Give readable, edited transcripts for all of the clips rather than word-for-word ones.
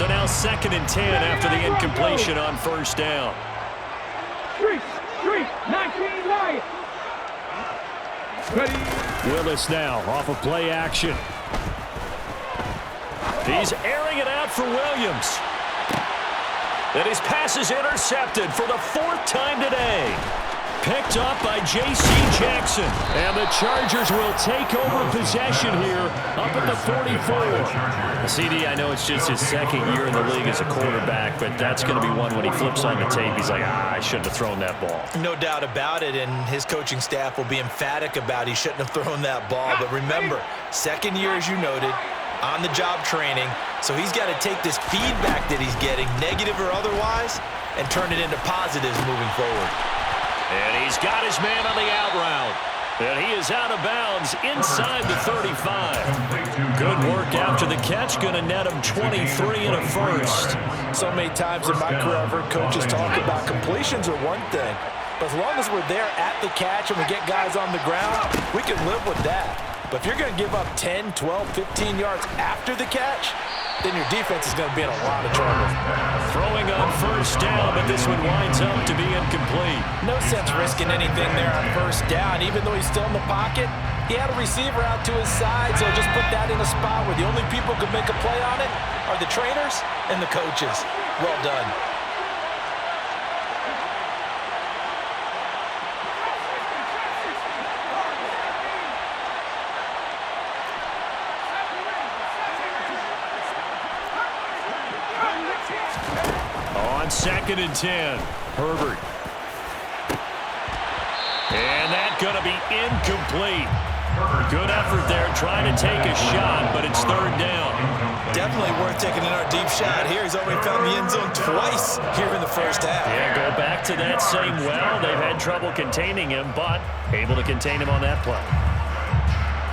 So now 2nd and 10 after the incompletion on first down. Willis now off of play action. He's airing it out for Williams. And his pass is intercepted for the 4th time today. Picked up by J.C. Jackson. And the Chargers will take over possession here up at the 44. CD, I know it's just his 2nd year in the league as a quarterback, but that's going to be one when he flips on the tape. He's like, I shouldn't have thrown that ball. No doubt about it, and his coaching staff will be emphatic about he shouldn't have thrown that ball. But remember, 2nd year, as you noted, on-the-job training. So he's got to take this feedback that he's getting, negative or otherwise, and turn it into positives moving forward. And he's got his man on the out route. And he is out of bounds inside the 35. Good work after the catch. Going to net him 23 and a first. So many times in my career, I've heard coaches talk about completions are one thing. But as long as we're there at the catch and we get guys on the ground, we can live with that. But if you're going to give up 10, 12, 15 yards after the catch, then your defense is going to be in a lot of trouble. Throwing on first down, but this one winds up to be incomplete. No sense risking anything there on first down. Even though he's still in the pocket, he had a receiver out to his side, so just put that in a spot where the only people who can make a play on it are the trainers and the coaches. Well done. On 2nd and 10, Herbert. And that's going to be incomplete. Good effort there, trying to take a shot, but it's 3rd down. Definitely worth taking another deep shot here. He's already found the end zone twice here in the first half. Yeah, go back to that same well. They've had trouble containing him, but able to contain him on that play.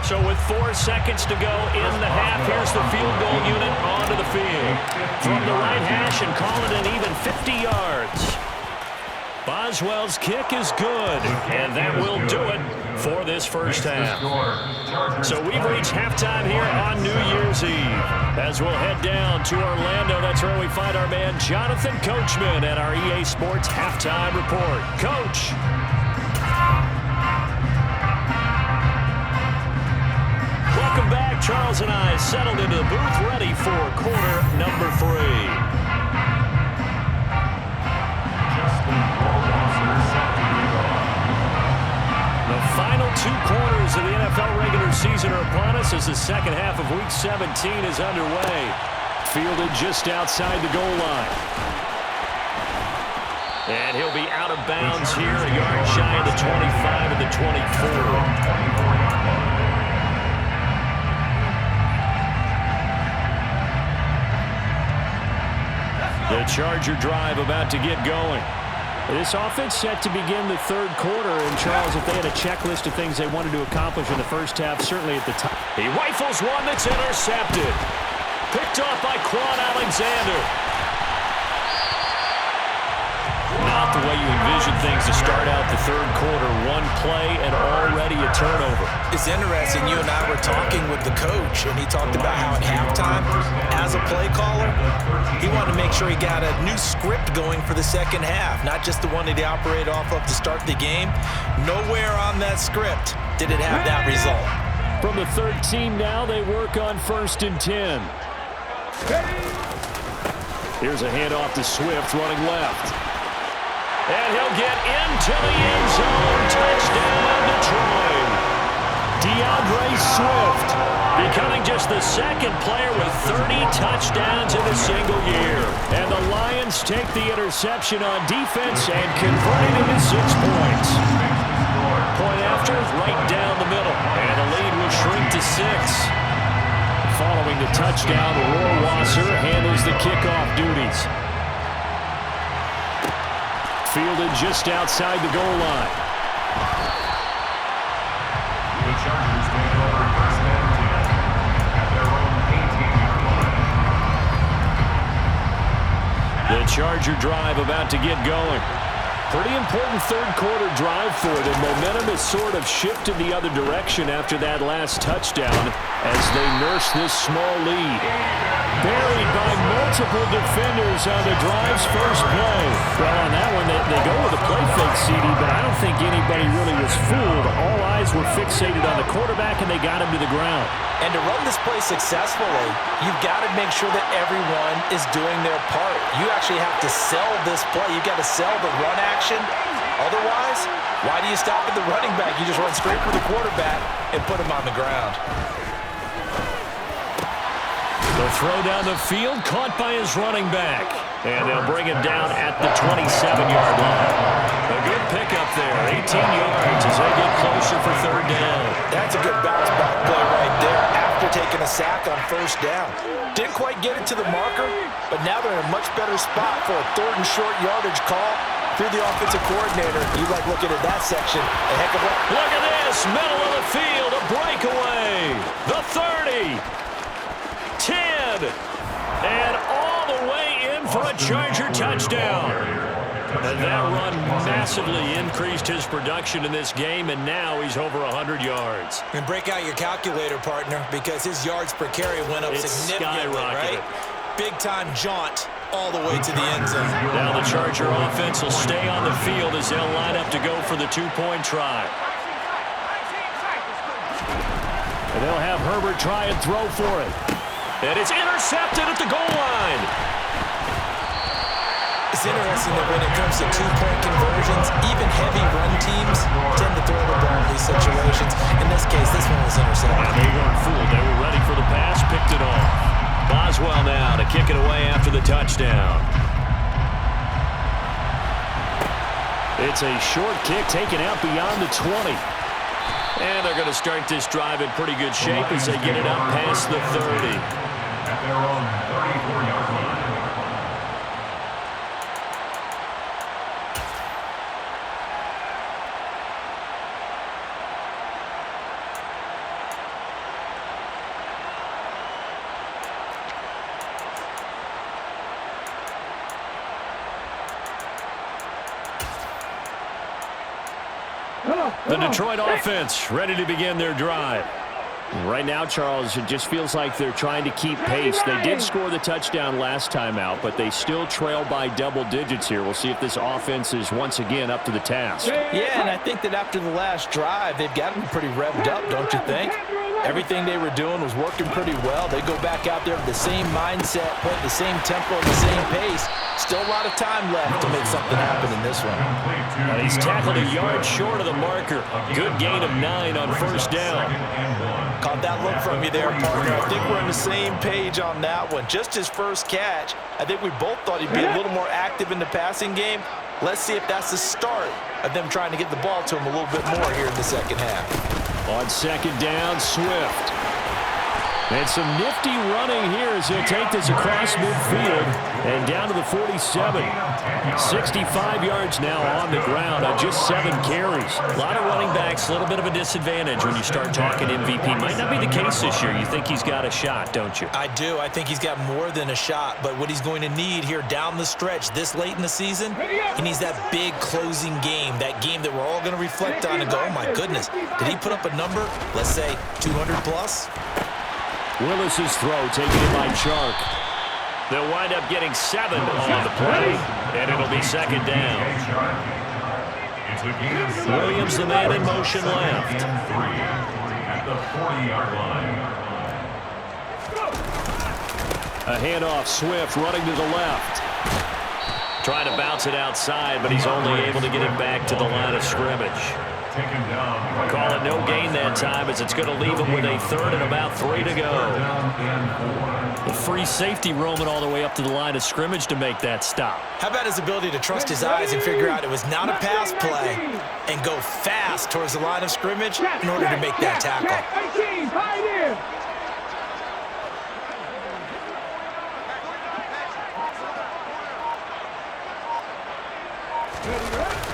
So with 4 seconds to go in the half, here's the field goal unit onto the field. From the right hash and call it an even 50 yards. Boswell's kick is good, and that will do it for this first half. So we've reached halftime here on New Year's Eve. As we'll head down to Orlando, that's where we find our man Jonathan Coachman at our EA Sports Halftime Report. Coach. Welcome back. Charles and I settled into the booth, ready for quarter number 3. The final 2 quarters of the NFL regular season are upon us as the second half of Week 17 is underway. Fielded just outside the goal line. And he'll be out of bounds here, a yard shy of the 25 and the 24. The Charger drive about to get going. This offense set to begin the 3rd quarter. And, Charles, if they had a checklist of things they wanted to accomplish in the first half, certainly at the top. He rifles one that's intercepted. Picked off by Quan Alexander. Not the way you envision things to start out the 3rd quarter. 1 play and already a turnover. It's interesting. You and I were talking with the coach, and he talked about how at halftime, as a play caller, he wanted to make sure he got a new script going for the second half, not just the one that he operated off of to start the game. Nowhere on that script did it have that result. From the 13 now, they work on 1st and 10. Here's a handoff to Swift running left. And he'll get into the end zone. Touchdown, Detroit. DeAndre Swift becoming just the 2nd player with 30 touchdowns in a single year. And the Lions take the interception on defense and convert it into 6 points. Point after, right down the middle. And the lead will shrink to 6. Following the touchdown, Rohrwasser handles the kickoff duties. Fielded just outside the goal line. The Chargers take over 1st and 10 at their own 18-yard line. The Charger drive about to get going. Pretty important third-quarter drive for them. Momentum has sort of shifted the other direction after that last touchdown as they nurse this small lead. Buried by multiple defenders on the drive's first play. Well, on that one, they go with a play fake, CD, but I don't think anybody really was fooled. All eyes were fixated on the quarterback, and they got him to the ground. And to run this play successfully, you've got to make sure that everyone is doing their part. You actually have to sell this play. You've got to sell the run action. Otherwise, why do you stop at the running back? You just run straight for the quarterback and put him on the ground. The throw down the field, caught by his running back. And they'll bring him down at the 27-yard line. A good pickup there, 18 yards as they get closer for third down. That's a good bounce back play right there after taking a sack on first down. Didn't quite get it to the marker, but now they're in a much better spot for a third and short yardage call through the offensive coordinator. You like looking at that section. A heck of a... Look at this, middle of the field, a breakaway. The 30. 10, and all the way in for a Charger touchdown. And that run massively increased his production in this game, and now he's over 100 yards. And break out your calculator, partner, because his yards per carry went up significantly, right? Big-time jaunt all the way to the end zone. Now the Charger offense will stay on the field as they'll line up to go for the two-point try. And they'll have Herbert try and throw for it. And it's intercepted at the goal line. It's interesting that when it comes to two-point conversions, even heavy run teams tend to throw the ball in these situations. In this case, this one was intercepted. And they weren't fooled. They were ready for the pass, picked it off. Boswell now to kick it away after the touchdown. It's a short kick taken out beyond the 20. And they're going to start this drive in pretty good shape as they get it up past the 30. At their own 34-yard line. The Detroit offense ready to begin their drive. Right now, Charles, it just feels like they're trying to keep pace. They did score the touchdown last time out, but they still trail by double digits here. We'll see if this offense is once again up to the task. Yeah, and I think that after the last drive, they've got to be pretty revved up, don't you think? Everything they were doing was working pretty well. They go back out there with the same mindset, put the same tempo and the same pace. Still a lot of time left to make something happen in this one. And he's tackled a yard short of the marker. Good gain of 9 on first down. Caught that look from you there, partner. I think we're on the same page on that one. Just his first catch. I think we both thought he'd be a little more active in the passing game. Let's see if that's the start of them trying to get the ball to him a little bit more here in the second half. On second down, Swift. And some nifty running here as he'll take this across midfield and down to the 47. 65 yards now on the ground on just 7 carries. A lot of running backs, a little bit of a disadvantage when you start talking MVP. Might not be the case this year. You think he's got a shot, don't you? I do. I think he's got more than a shot. But what he's going to need here down the stretch this late in the season, he needs that big closing game, that game that we're all going to reflect on and go, oh, my goodness, did he put up a number, let's say 200 plus? Willis's throw taken in by Chark. They'll wind up getting 7 on the play, and it'll be second down. Williams, the man in motion left. At the 40-yard line. A handoff, Swift running to the left. Trying to bounce it outside, but he's only able to get it back to the line of scrimmage. Call it no gain that time as it's going to leave him with a third and about 3 to go. The free safety roaming all the way up to the line of scrimmage to make that stop. How about his ability to trust his eyes and figure out it was not a pass play and go fast towards the line of scrimmage in order to make that tackle.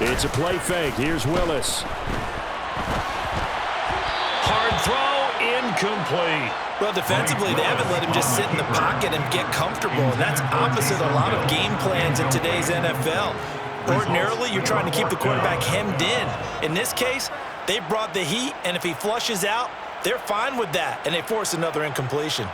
It's a play fake. Here's Willis. Hard throw, incomplete. Well, defensively, they haven't let him just sit in the pocket and get comfortable, and that's opposite a lot of game plans in today's NFL. Ordinarily, you're trying to keep the quarterback hemmed in. In this case, they brought the heat, and if he flushes out, they're fine with that, and they force another incompletion.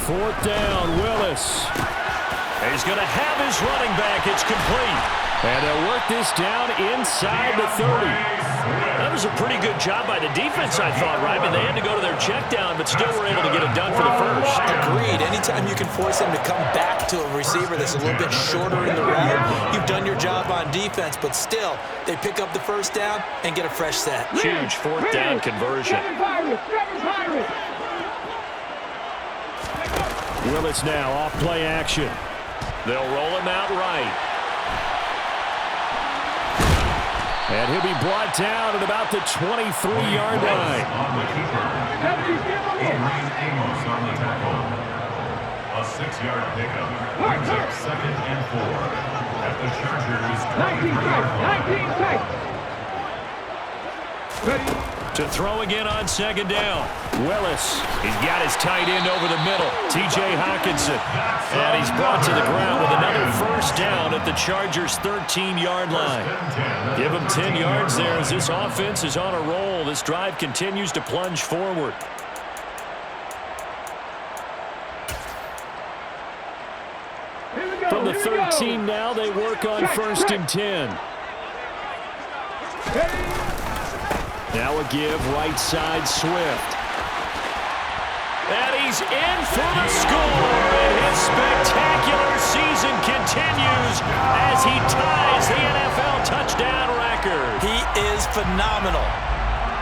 Fourth down, Willis. He's going to have his running back. It's complete. And they'll work this down inside the 30. That was a pretty good job by the defense, I thought, right? I mean, they had to go to their check down, but still were able to get it done for the first. Agreed. Anytime you can force them to come back to a receiver that's a little bit shorter in the route, you've done your job on defense, but still, they pick up the first down and get a fresh set. Huge fourth down conversion. Willis now off play action. They'll roll him out right. And he'll be brought down at about the 23-yard line. A 6-yard pickup brings up 2nd and 4 at the Chargers' 23-yard line. To throw again on 2nd down. Willis, he's got his tight end over the middle, T.J. Hockenson. And he's brought to the ground with another first down at the Chargers' 13-yard line. Give him 10 yards there as this offense is on a roll. This drive continues to plunge forward. From the 13 now, they work on 1st and 10. Now a give, right side, Swift. And he's in for the score. And his spectacular season continues as he ties the NFL touchdown record. He is phenomenal.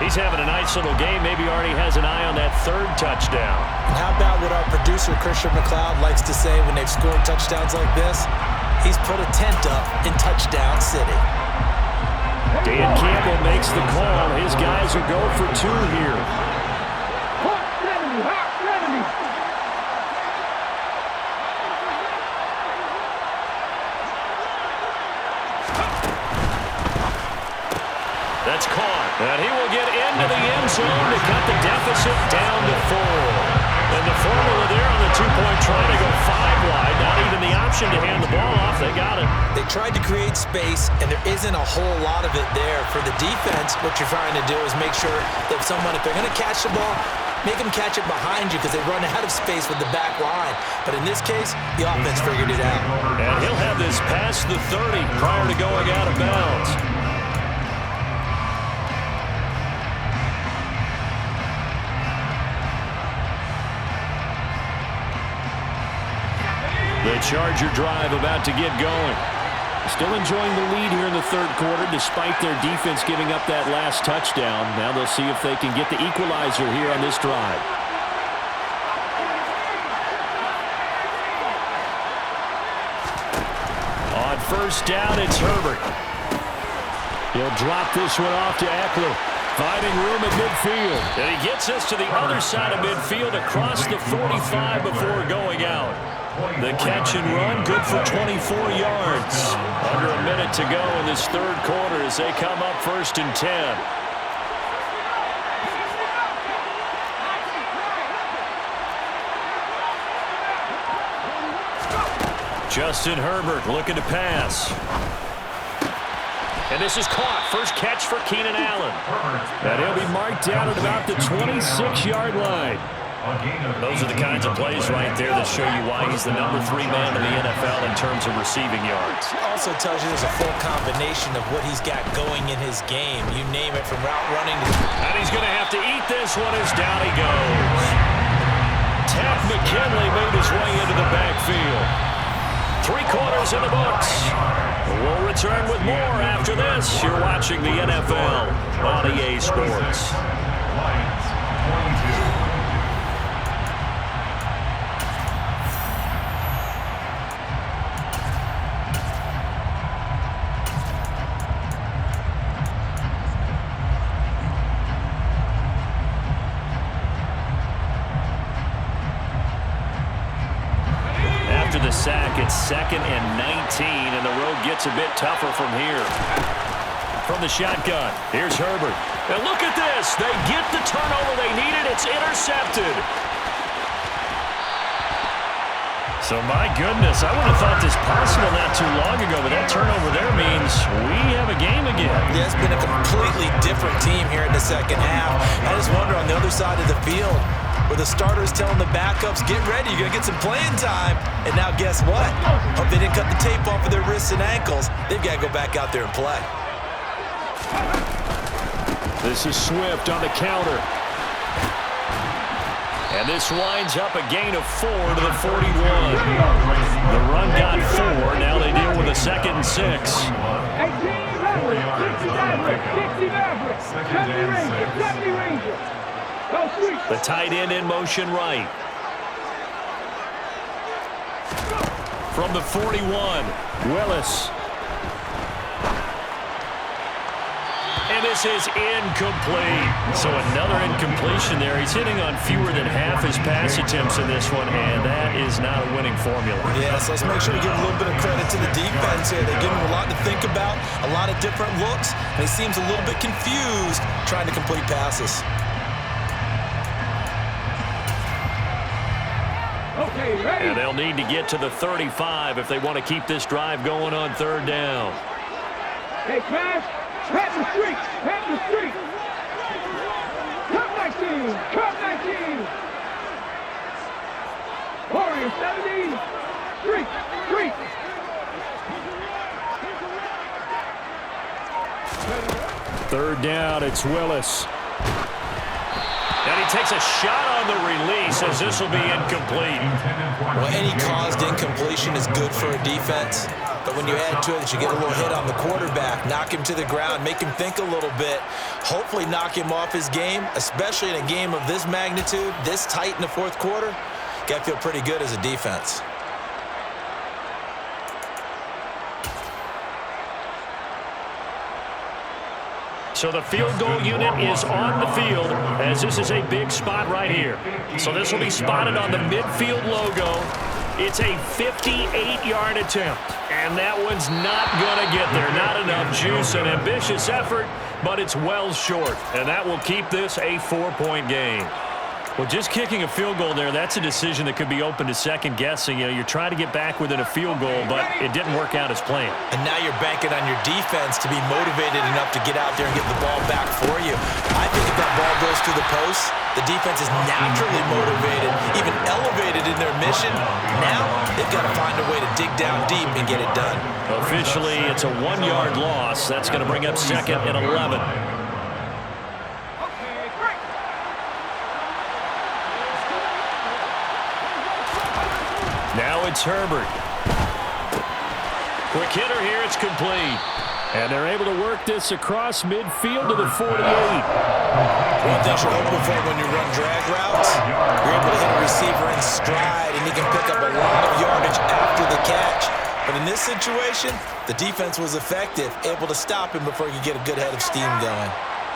He's having a nice little game. Maybe already has an eye on that 3rd touchdown. And how about what our producer, Christian McLeod, likes to say when they've scored touchdowns like this? He's put a tent up in Touchdown City. Dan Campbell makes the call. His guys will go for 2 here. That's caught. And he will get into the end zone to cut the deficit down to 4. And the formula there on the 2-point try to go 5 wide. Not even the option to hand the ball off. They got it. They tried to create space, and there isn't a whole lot of it there. For the defense, what you're trying to do is make sure that someone, if they're going to catch the ball, make them catch it behind you because they run out of space with the back line. But in this case, the offense figured it out. And he'll have this past the 30 prior to going out of bounds. The Charger drive about to get going. Still enjoying the lead here in the 3rd quarter despite their defense giving up that last touchdown. Now they'll see if they can get the equalizer here on this drive. On 1st down, it's Herbert. He'll drop this one off to Eckler. Finding room at midfield. And he gets us to the other side of midfield across the 45 before going out. The catch and run, good for 24 yards. Under a minute to go in this 3rd quarter as they come up 1st and 10. Justin Herbert looking to pass. And this is caught. First catch for Keenan Allen. And he'll be marked down at about the 26-yard line. Those are the kinds of plays right there that show you why he's the number 3 man in the NFL in terms of receiving yards. Also tells you there's a full combination of what he's got going in his game. You name it, from route running to... And he's going to have to eat this one as down he goes. Ted McKinley made his way into the backfield. 3 quarters in the books. We'll return with more after this. You're watching the NFL on EA Sports. back. It's 2nd and 19, and the road gets a bit tougher from here. From the shotgun, here's Herbert. And look at this. They get the turnover they needed. It's intercepted. So, my goodness, I would have thought this possible not too long ago, but that turnover there means we have a game again. Yeah, it's been a completely different team here in the second half. I just wonder on the other side of the field, where the starters telling the backups, get ready, you're going to get some playing time. And now guess what? Hope they didn't cut the tape off of their wrists and ankles. They've got to go back out there and play. This is Swift on the counter. And this winds up a gain of 4 to the 41. The run got 4. Now they deal with a 2nd and 6. The tight end in motion right. From the 41, Willis. And this is incomplete. So another incompletion there. He's hitting on fewer than half his pass attempts in this one, and that is not a winning formula. Yeah, so let's make sure we give a little bit of credit to the defense here. They give him a lot to think about, a lot of different looks, and he seems a little bit confused trying to complete passes. Okay, ready. And they'll need to get to the 35 if they want to keep this drive going on 3rd down. Hey, Crash. Pat the street! Pat the street! Cut 19! Cut 19! Warrior 70! Street! Street! Third down, it's Willis. And he takes a shot on the release as this will be incomplete. Well, any caused incompletion is good for a defense. But when you add to it that you get a little hit on the quarterback, knock him to the ground, make him think a little bit, hopefully knock him off his game, especially in a game of this magnitude, this tight in the 4th quarter, got to feel pretty good as a defense. So the field goal unit is on the field as this is a big spot right here. So this will be spotted on the midfield logo. It's a 58-yard attempt, and that one's not going to get there. Not enough juice, an ambitious effort, but it's well short, and that will keep this a 4-point game. Well, just kicking a field goal there, that's a decision that could be open to second guessing. You know, you're trying to get back within a field goal, but it didn't work out as planned. And now you're banking on your defense to be motivated enough to get out there and get the ball back for you. I think if that ball goes to the post, the defense is naturally motivated, even elevated in their mission. Now they've got to find a way to dig down deep and get it done. Officially, it's a 1-yard loss. That's going to bring up 2nd and 11. Now it's Herbert. Quick hitter here, it's complete. And they're able to work this across midfield to the 48. One thing you're hoping for when you run drag routes, you're able to hit a receiver in stride, and he can pick up a lot of yardage after the catch. But in this situation, the defense was effective, able to stop him before he could get a good head of steam going.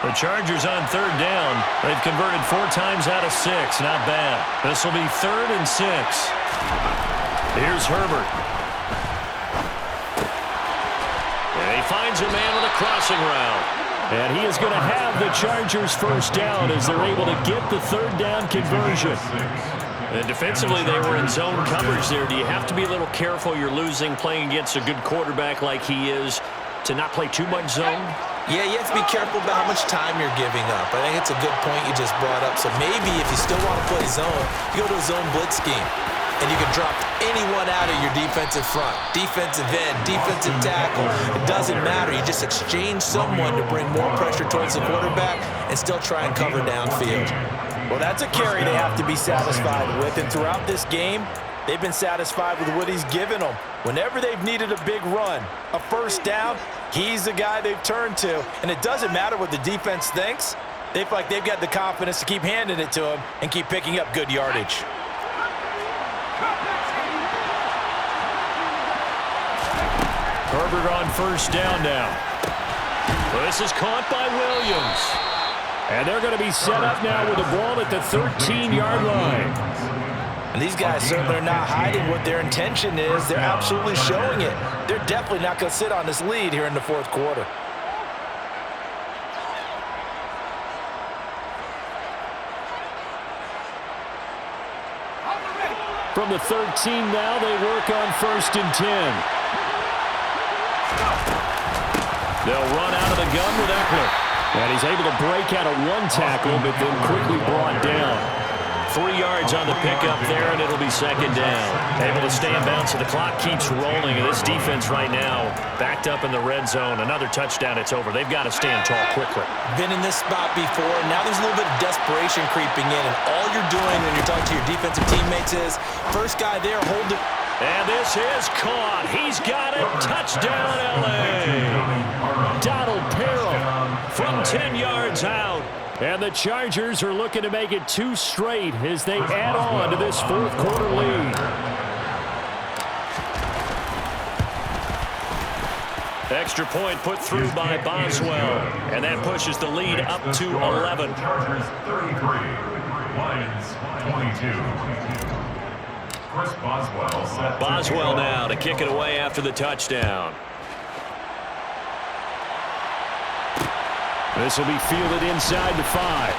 The Chargers on 3rd down. They've converted 4 times out of 6. Not bad. This will be 3rd and 6. Here's Herbert. And he finds a man with a crossing route. And he is going to have the Chargers 1st down as they're able to get the 3rd down conversion. And defensively, they were in zone coverage there. Do you have to be a little careful? You're losing, playing against a good quarterback like he is, to not play too much zone? Yeah, you have to be careful about how much time you're giving up. I think it's a good point you just brought up. So maybe if you still want to play zone, you go to a zone blitz scheme. And you can drop anyone out of your defensive front, defensive end, defensive tackle. It doesn't matter. You just exchange someone to bring more pressure towards the quarterback and still try and cover downfield. Well, that's a carry they have to be satisfied with. And throughout this game, they've been satisfied with what he's given them. Whenever they've needed a big run, a 1st down, he's the guy they've turned to. And it doesn't matter what the defense thinks. They feel like they've got the confidence to keep handing it to him and keep picking up good yardage. Herbert on 1st down now. Well, this is caught by Williams. And they're going to be set up now with the ball at the 13-yard line. And these guys certainly are not hiding what their intention is. They're absolutely showing it. They're definitely not going to sit on this lead here in the fourth quarter. From the 13 now, they work on 1st and 10. They'll run out of the gun with Eckler. And he's able to break out of one tackle, but then quickly brought down. 3 yards on the pickup there, and it'll be 2nd down. Able to stay in bounds, so the clock keeps rolling. And this defense right now, backed up in the red zone. Another touchdown, it's over. They've got to stand tall quickly. Been in this spot before, and now there's a little bit of desperation creeping in. And all you're doing when you're talking to your defensive teammates is, first guy there, hold it. And this is caught. He's got it. Touchdown, L.A. Donald Parham from 10 yards out. And the Chargers are looking to make it 2 straight as they add on to this fourth quarter lead. Extra point put through by Boswell. And that pushes the lead up to 11. Chargers 33, Lions 22. Chris Boswell set. Boswell now to kick it away after the touchdown. This will be fielded inside the 5.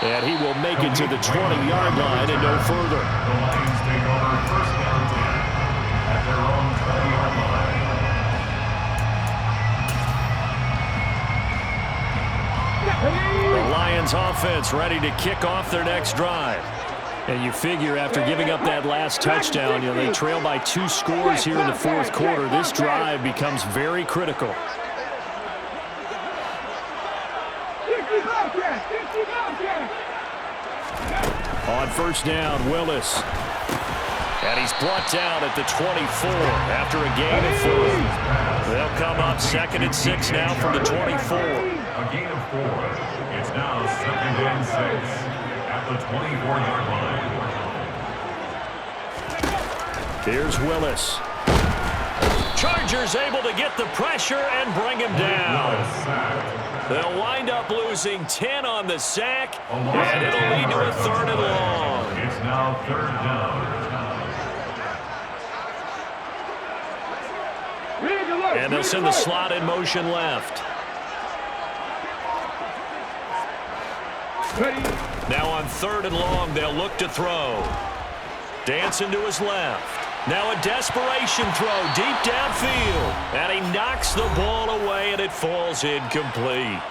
And he will make it to the 20-yard line and no further. The Lions take over 1st down 10 at their own 20-yard line. The Lions offense ready to kick off their next drive. And you figure after giving up that last touchdown, they trail by 2 scores here in the fourth quarter. This drive becomes very critical. On 1st down, Willis. And he's brought down at the 24 after a gain of 4. They'll come up 2nd and 6 now from the 24. A gain of 4. It's now 2nd and 6 at the 24-yard line. Here's Willis. Chargers able to get the pressure and bring him down. They'll wind up losing 10 on the sack, and it'll lead to a 3rd and long. It's now 3rd down. And they'll send the slot in motion left. Now on 3rd and long, they'll look to throw. Dancing to his left. Now a desperation throw deep downfield. And he knocks the ball away, and it falls incomplete.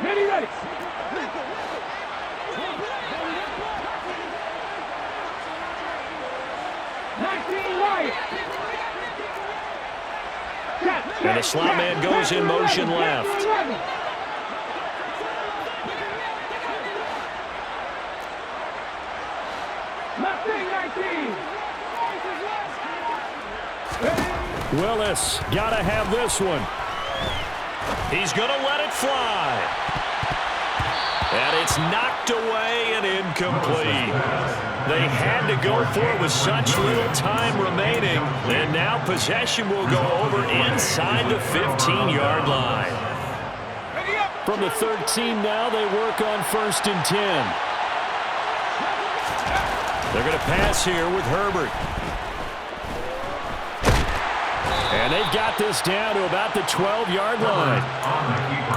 Ready. 19 Lions. And the slot man goes in motion left. Willis got to have this one. He's going to let it fly. And it's knocked away and incomplete. They had to go for it with such little time remaining. And now possession will go over inside the 15-yard line. From the 13 now, they work on 1st and 10. They're going to pass here with Herbert. And they've got this down to about the 12-yard line.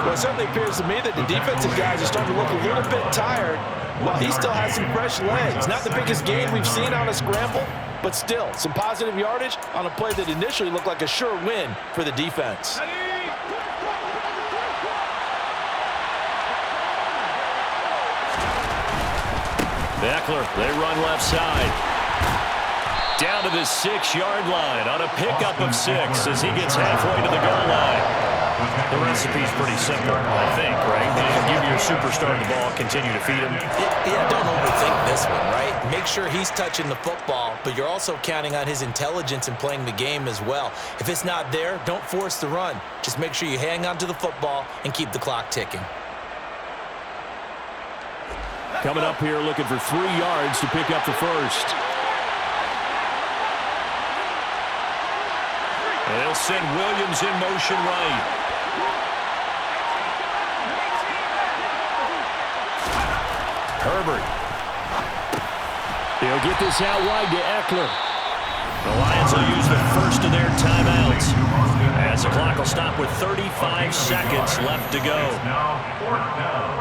Well, it certainly appears to me that the defensive guys are starting to look a little bit tired, while he still has some fresh legs. Not the biggest gain we've seen on a scramble, but still some positive yardage on a play that initially looked like a sure win for the defense. Eckler, they run left side. Down to the 6-yard line on a pickup of 6 as he gets halfway to the goal line. The recipe's pretty simple, I think, right? You give your superstar the ball, continue to feed him. Yeah, don't overthink this one, right? Make sure he's touching the football, but you're also counting on his intelligence in playing the game as well. If it's not there, don't force the run. Just make sure you hang on to the football and keep the clock ticking. Coming up here looking for 3 yards to pick up the first. And they'll send Williams in motion right. Herbert. He'll get this out wide to Eckler. The Lions will use the first of their timeouts, as the clock will stop with 35 seconds left to go. Now, fourth down.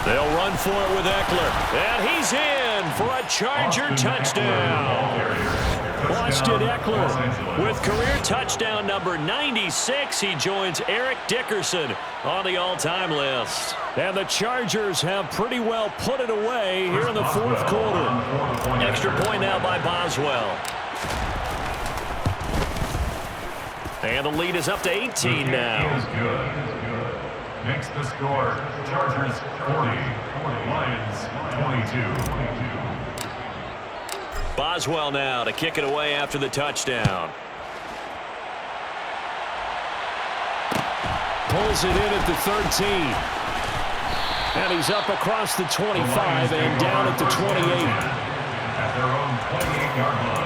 They'll run for it with Eckler. And he's in for a Charger touchdown. Austin Eckler with career touchdown number 96. He joins Eric Dickerson on the all-time list. And the Chargers have pretty well put it away here in the fourth quarter. Extra point now by Boswell. And the lead is up to 18 now. Makes the score, Chargers 40, Lions 22. Boswell now to kick it away after the touchdown. Pulls it in at the 13. And he's up across the 25 and down at the 28. At their own 28-yard line.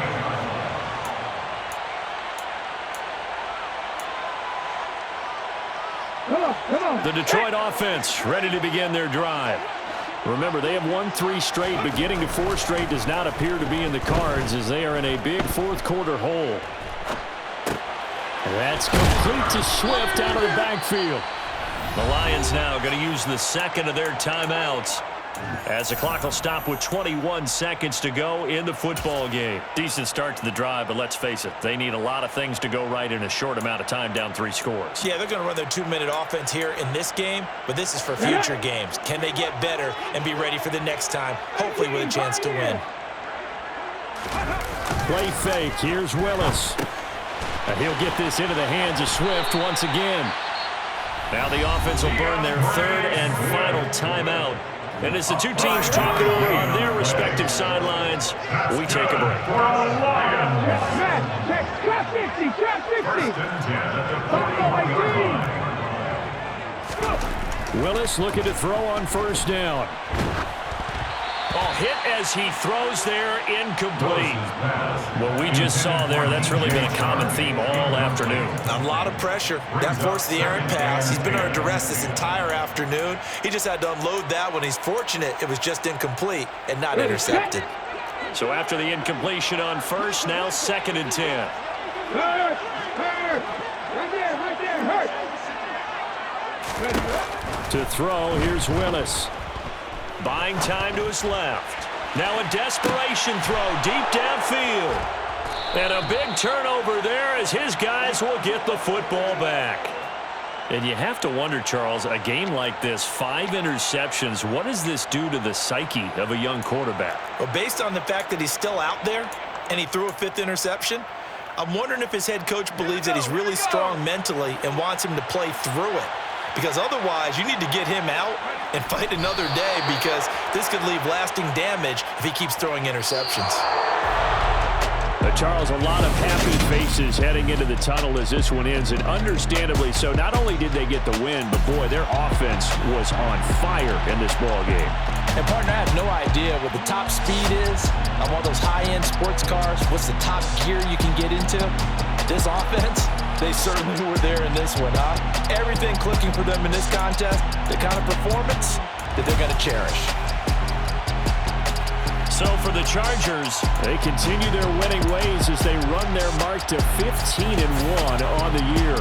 The Detroit offense ready to begin their drive. Remember, they have won 3 straight, but getting to 4 straight does not appear to be in the cards as they are in a big fourth quarter hole. That's complete to Swift out of the backfield. The Lions now going to use the second of their timeouts as the clock will stop with 21 seconds to go in the football game. Decent start to the drive, but let's face it, they need a lot of things to go right in a short amount of time down 3 scores. Yeah, they're going to run their 2-minute offense here in this game, but this is for future games. Can they get better and be ready for the next time, hopefully with a chance to win? Play fake. Here's Willis. And he'll get this into the hands of Swift once again. Now the offense will burn their 3rd and final timeout. And as the two teams talk it over on their respective sidelines, we take a break. Trap 50, trap 50. Willis looking to throw on first down. Oh, hit as he throws there, incomplete. What we just saw there, that's really been a common theme all afternoon. A lot of pressure. That forced the errant pass. He's been under duress this entire afternoon. He just had to unload that one. He's fortunate it was just incomplete and not intercepted. So after the incompletion on first, now 2nd and 10. Hurt. Right there, hurt. To throw, here's Willis. Buying time to his left. Now a desperation throw deep downfield. And a big turnover there as his guys will get the football back. And you have to wonder, Charles, a game like this, 5 interceptions, what does this do to the psyche of a young quarterback? Well, based on the fact that he's still out there and he threw a 5th interception, I'm wondering if his head coach believes that he's really strong mentally and wants him to play through it. Because otherwise, you need to get him out and fight another day because this could leave lasting damage if he keeps throwing interceptions. Charles, a lot of happy faces heading into the tunnel as this one ends, and understandably so. Not only did they get the win, but boy, their offense was on fire in this ball game. And partner, I have no idea what the top speed is on one of those high-end sports cars. What's the top gear you can get into? This offense, they certainly were there in this one, huh? Everything clicking for them in this contest, the kind of performance that they're going to cherish. So for the Chargers, they continue their winning ways as they run their mark to 15-1 on the year.